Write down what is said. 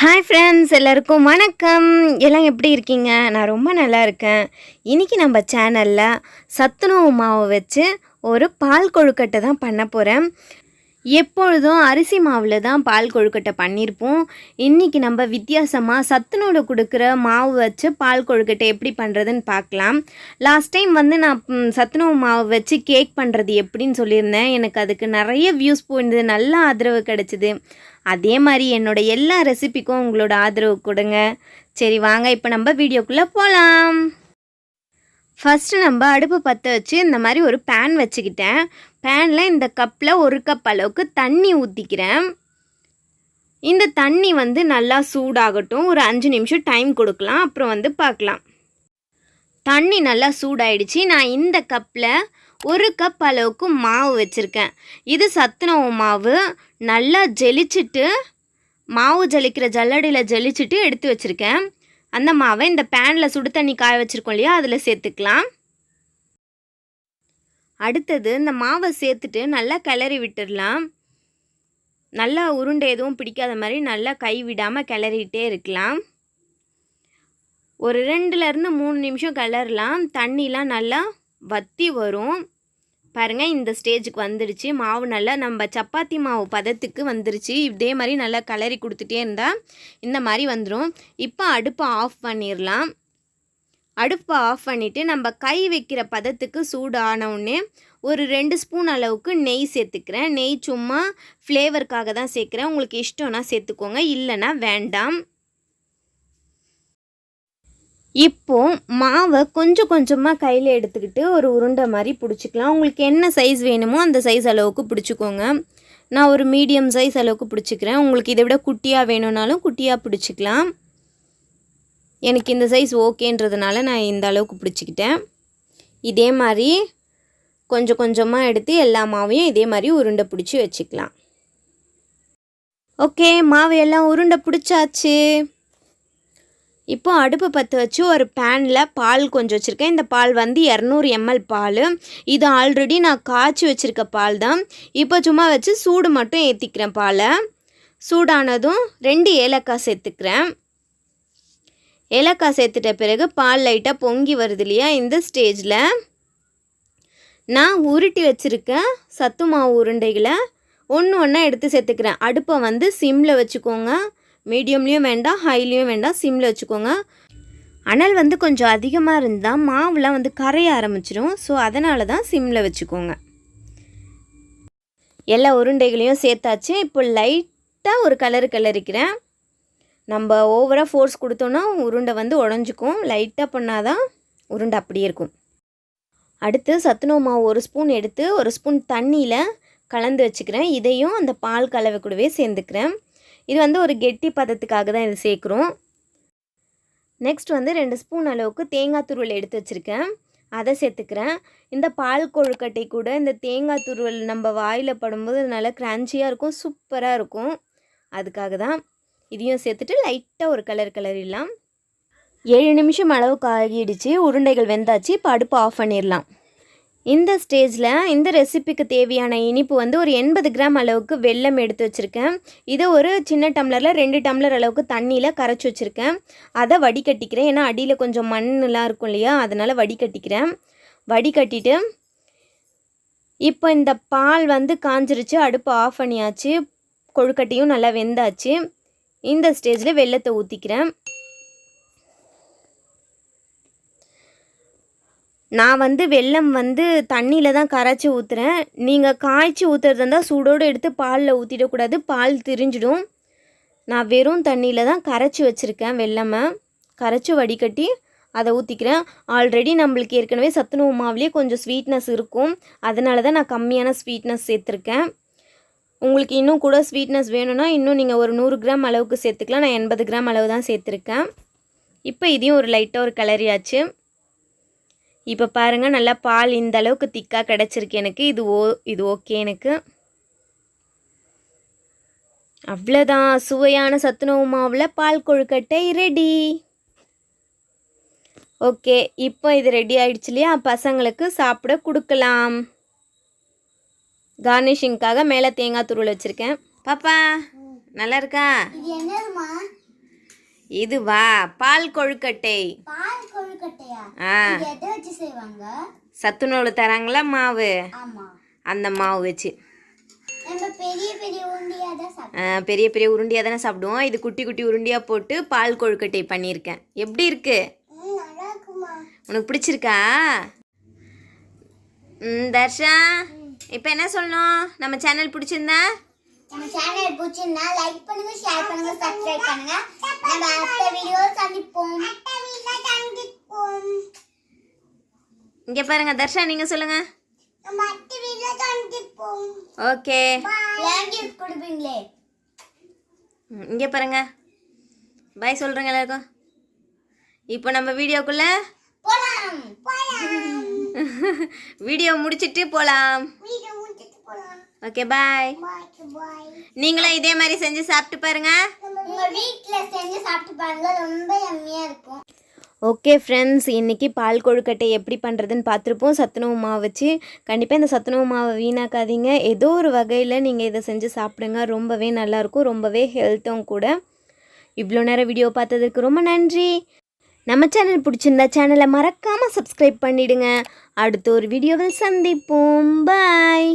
Hi friends, எல்லாருக்கும் வணக்கம். எல்லாம் எப்படி இருக்கீங்க? நான் ரொம்ப நல்லா இருக்கேன். இன்றைக்கி நம்ம சேனலில் சத்துணவு மாவு வச்சு ஒரு பால் கொழுக்கட்டை தான் பண்ண போகிறேன். எப்பொழுதும் அரிசி மாவில் தான் பால் கொழுக்கட்டை பண்ணியிருப்போம். இன்றைக்கி நம்ம வித்தியாசமாக சத்துணவு கொடுக்குற மாவு வச்சு பால் கொழுக்கட்டை எப்படி பண்ணுறதுன்னு பார்க்கலாம். லாஸ்ட் டைம் நான் சத்துணவு மாவு வச்சு கேக் பண்ணுறது எப்படின்னு சொல்லியிருந்தேன். எனக்கு அதுக்கு நிறைய வியூஸ் போயிருந்தது, நல்ல ஆதரவு கிடச்சிது. அதே மாதிரி என்னோடய எல்லா ரெசிபிக்கும் உங்களோட ஆதரவு கொடுங்க. சரி வாங்க, இப்போ நம்ம வீடியோக்குள்ளே போகலாம். ஃபஸ்ட்டு நம்ம அடுப்பு பற்ற வச்சு இந்த மாதிரி ஒரு பேன் வச்சுக்கிட்டேன். பேனில் இந்த கப்பில் 1 கப் அளவுக்கு தண்ணி ஊற்றிக்கிறேன். இந்த தண்ணி நல்லா சூடாகட்டும். ஒரு 5 நிமிஷம் டைம் கொடுக்கலாம், அப்புறம் பார்க்கலாம். தண்ணி நல்லா சூடாயிடுச்சு. நான் இந்த கப்பில் 1 கப் அளவுக்கு மாவு வச்சுருக்கேன். இது சத்துணவு மாவு. நல்லா ஜெலிச்சிட்டு, மாவு ஜலிக்கிற ஜல்லடையில் ஜலிச்சிட்டு எடுத்து வச்சுருக்கேன். அந்த மாவை இந்த பேனில் சுடு தண்ணி காய வச்சுருக்கோம் இல்லையா, அதில் சேர்த்துக்கலாம். அடுத்தது இந்த மாவை சேர்த்துட்டு நல்லா கிளறி விட்டுடலாம். நல்லா உருண்டை எதுவும் பிடிக்காத மாதிரி நல்லா கை விடாமல் கிளறிட்டே இருக்கலாம். ஒரு 2லேருந்து 3 நிமிஷம் கிளறலாம். தண்ணிலாம் நல்லா வற்றி வரும். பாருங்கள், இந்த ஸ்டேஜுக்கு வந்துடுச்சு. மாவு நல்லா நம்ம சப்பாத்தி மாவு பதத்துக்கு வந்துருச்சு. இதே மாதிரி நல்லா கிளறி கொடுத்துட்டே இருந்தால் இந்த மாதிரி வந்துடும். இப்போ அடுப்பை ஆஃப் பண்ணிடலாம். அடுப்பை ஆஃப் பண்ணிவிட்டு நம்ம கை வைக்கிற பதத்துக்கு சூடு ஆனவுடனே ஒரு 2 ஸ்பூன் அளவுக்கு நெய் சேர்த்துக்கிறேன். நெய் சும்மா ஃப்ளேவருக்காக தான் சேர்க்குறேன். உங்களுக்கு இஷ்டம்னா சேர்த்துக்கோங்க, இல்லைன்னா வேண்டாம். இப்போது மாவை கொஞ்சம் கொஞ்சமாக கையில் எடுத்துக்கிட்டு ஒரு உருண்டை மாதிரி பிடிச்சிக்கலாம். உங்களுக்கு என்ன சைஸ் வேணுமோ அந்த சைஸ் அளவுக்கு பிடிச்சிக்கோங்க. நான் ஒரு மீடியம் சைஸ் அளவுக்கு பிடிச்சிக்கிறேன். உங்களுக்கு இதை விட குட்டியாக வேணும்னாலும் குட்டியாக பிடிச்சிக்கலாம். எனக்கு இந்த சைஸ் ஓகேன்றதுனால நான் இந்த அளவுக்கு பிடிச்சிக்கிட்டேன். இதே மாதிரி கொஞ்சம் கொஞ்சமாக எடுத்து எல்லா மாவையும் இதே மாதிரி உருண்டை பிடிச்சி வச்சுக்கலாம். ஓகே, மாவு எல்லாம் உருண்டை பிடிச்சாச்சு. இப்போ அடுப்பு பற்ற வச்சு ஒரு பேனில் பால் கொஞ்சம் வச்சுருக்கேன். இந்த பால் 200 ml பால். இது ஆல்ரெடி நான் காய்ச்சி வச்சுருக்க பால் தான். இப்போ சும்மா வச்சு சூடு மட்டும் ஏற்றிக்கிறேன். பாலை சூடானதும் 2 ஏலக்காய் சேர்த்துக்கிறேன். ஏலக்காய் சேர்த்துட்ட பிறகு பால் லைட்டாக பொங்கி வருது இல்லையா, இந்த ஸ்டேஜில் நான் உருட்டி வச்சுருக்க சத்து மாவு உருண்டைகளை ஒன்று ஒன்றா எடுத்து சேர்த்துக்கிறேன். அடுப்பை சிம்மில் வச்சுக்கோங்க. மீடியம்லேயும் வேண்டாம், ஹைலேயும் வேண்டாம், சிம்மில் வச்சுக்கோங்க. அனல் கொஞ்சம் அதிகமாக இருந்தால் மாவுலாம் கரைய ஆரம்பிச்சிடும். ஸோ அதனால தான் சிம்மில் வச்சுக்கோங்க. எல்லா உருண்டைகளையும் சேர்த்தாச்சு. இப்போ லைட்டாக ஒரு கிளறிக்கிறேன். நம்ம ஓவராக ஃபோர்ஸ் கொடுத்தோன்னா உருண்டை உடஞ்சிக்கும். லைட்டாக பண்ணால் தான் உருண்டை அப்படியே இருக்கும். அடுத்து சத்துணவு மாவு 1 ஸ்பூன் எடுத்து 1 ஸ்பூன் தண்ணியில் கலந்து வச்சுக்கிறேன். இதையும் அந்த பால் கலவை கூடவே சேர்ந்துக்கிறேன். இது ஒரு கெட்டி பதத்துக்காக தான் இது சேர்க்குறோம். நெக்ஸ்ட் 2 ஸ்பூன் அளவுக்கு தேங்காய் துருவல் எடுத்து வச்சுருக்கேன். அதை சேர்த்துக்கிறேன். இந்த பால் கொழுக்கட்டை கூட இந்த தேங்காய் துருவல் நம்ம வாயில் படும்போது நல்லா கிரான்ச்சியாக இருக்கும், சூப்பராக இருக்கும். அதுக்காக தான் இதையும் சேர்த்துட்டு லைட்டாக ஒரு கிளறிடலாம். 7 நிமிஷம் அளவுக்கு ஆகிடுச்சு. உருண்டைகள் வெந்தாச்சு. இப்போ அடுப்பு ஆஃப் பண்ணிடலாம். இந்த ஸ்டேஜில் இந்த ரெசிபிக்கு தேவையான இனிப்பு ஒரு 80 கிராம் அளவுக்கு வெல்லம் எடுத்து வச்சுருக்கேன். இதை ஒரு சின்ன டம்ளரில் 2 டம்ளர் அளவுக்கு தண்ணியில் கரைச்சி வச்சுருக்கேன். அதை வடிகட்டிக்கிறேன். ஏன்னா அடியில் கொஞ்சம் மண்ணெலாம் இருக்கும் இல்லையா, அதனால் வடிகட்டிக்கிறேன். வடிகட்டிட்டு இப்போ இந்த பால் காஞ்சிருச்சு. அடுப்பு ஆஃப் பண்ணியாச்சு. கொழுக்கட்டையும் நல்லா வெந்தாச்சு. இந்த ஸ்டேஜில் வெல்லத்தை ஊற்றிக்கிறேன். நான் வெல்லம் தண்ணியில் தான் கரைச்சி ஊற்றுறேன். நீங்கள் காய்ச்சி ஊற்றுறது இருந்தால் சூடோடு எடுத்து பாலில் ஊற்றிடக்கூடாது, பால் திரிஞ்சிடும். நான் வெறும் தண்ணியில் தான் கரைச்சி வச்சுருக்கேன். வெல்லமை கரைச்சி வடிகட்டி அதை ஊற்றிக்கிறேன். ஆல்ரெடி நம்மளுக்கு ஏற்கனவே சத்துணவு மாவுலேயே கொஞ்சம் ஸ்வீட்னஸ் இருக்கும். அதனால தான் நான் கம்மியான ஸ்வீட்னஸ் சேர்த்துருக்கேன். உங்களுக்கு இன்னும் கூட ஸ்வீட்னஸ் வேணும்னா இன்னும் நீங்கள் ஒரு 100 கிராம் அளவுக்கு சேர்த்துக்கலாம். நான் 80 கிராம் அளவு தான் சேர்த்துருக்கேன். இப்போ இதையும் ஒரு லைட்டாக ஒரு கிளறியாச்சு. இப்போ பாருங்கள், நல்லா பால் இந்த அளவுக்கு திக்காக கிடச்சிருக்கு எனக்கு. இது ஓகே எனக்கு. அவ்வளோதான், சுவையான சத்துணவு மாவில் பால் கொழுக்கட்டை ரெடி. ஓகே, இப்போ இது ரெடி ஆகிடுச்சு இல்லையா, பசங்களுக்கு சாப்பிட கொடுக்கலாம். கார்னிஷிங்காக மேலே தேங்காய் துருவல் வச்சுருக்கேன். பாப்பா நல்லா இருக்கா? இதுவா பால் கொழுக்கட்டை. பால் கொழுக்கட்டையா? எதை வச்சு செய்வாங்க? சத்துணவுல தராங்களா மாவு, ஆமா அந்த மாவு வச்சு. நம்ம பெரிய பெரிய உருண்டையா தான் சாப்பிடுவோம். பெரிய பெரிய உருண்டியாக தானே சாப்பிடுவோம். இது குட்டி குட்டி உருண்டியாக போட்டு பால் கொழுக்கட்டை பண்ணியிருக்கேன். எப்படி இருக்கு? நல்லா இருக்குமா? உனக்கு பிடிச்சிருக்கா? தர்ஷா, இப்போ என்ன சொல்லணும்? நம்ம சேனல் பிடிச்சிருந்தா நம்ம சேனல் பிடிச்சிருந்தா லைக் பண்ணுங்க, ஷேர் பண்ணுங்க, சப்ஸ்கிரைப் பண்ணுங்க. நம்ம அடுத்த வீடியோ சந்திப்போம். இங்கே பாருங்க தர்ஷா, நீங்க சொல்லுங்க. நம்ம அடுத்த வீடியோ சந்திப்போம். ஓகே. லேங்கிஸ் கொடுப்பீங்களே. இங்கே பாருங்க, பாய் சொல்றேங்க எல்லாருக்கும். இப்போ நம்ம வீடியோக்குள்ள போலாம். வீடியோ முடிச்சிட்டு போலாம். Okay bye. நீங்களும் இதே மாதிரி செஞ்சு சாப்பிட்டு பாருங்க. உங்க வீட்ல செஞ்சு சாப்பிட்டு பாருங்க, ரொம்ப யம்மியா இருக்கும். ஓகே ஃப்ரெண்ட்ஸ், இன்றைக்கி பால் கொழுக்கட்டை எப்படி பண்ணுறதுன்னு பார்த்துருப்போம். சத்துணவு மாவு வச்சு. கண்டிப்பாக இந்த சத்துணவு மாவை வீணாக்காதீங்க. ஏதோ ஒரு வகையில் நீங்கள் இதை செஞ்சு சாப்பிடுங்க. ரொம்பவே நல்லாயிருக்கும், ரொம்பவே ஹெல்த்தும் கூட. இவ்வளோ நேரம் வீடியோ பார்த்ததுக்கு ரொம்ப நன்றி. நம்ம சேனல் பிடிச்சிருந்தா சேனலை மறக்காமல் சப்ஸ்கிரைப் பண்ணிவிடுங்க. அடுத்த ஒரு வீடியோவில் சந்திப்போம். பாய்.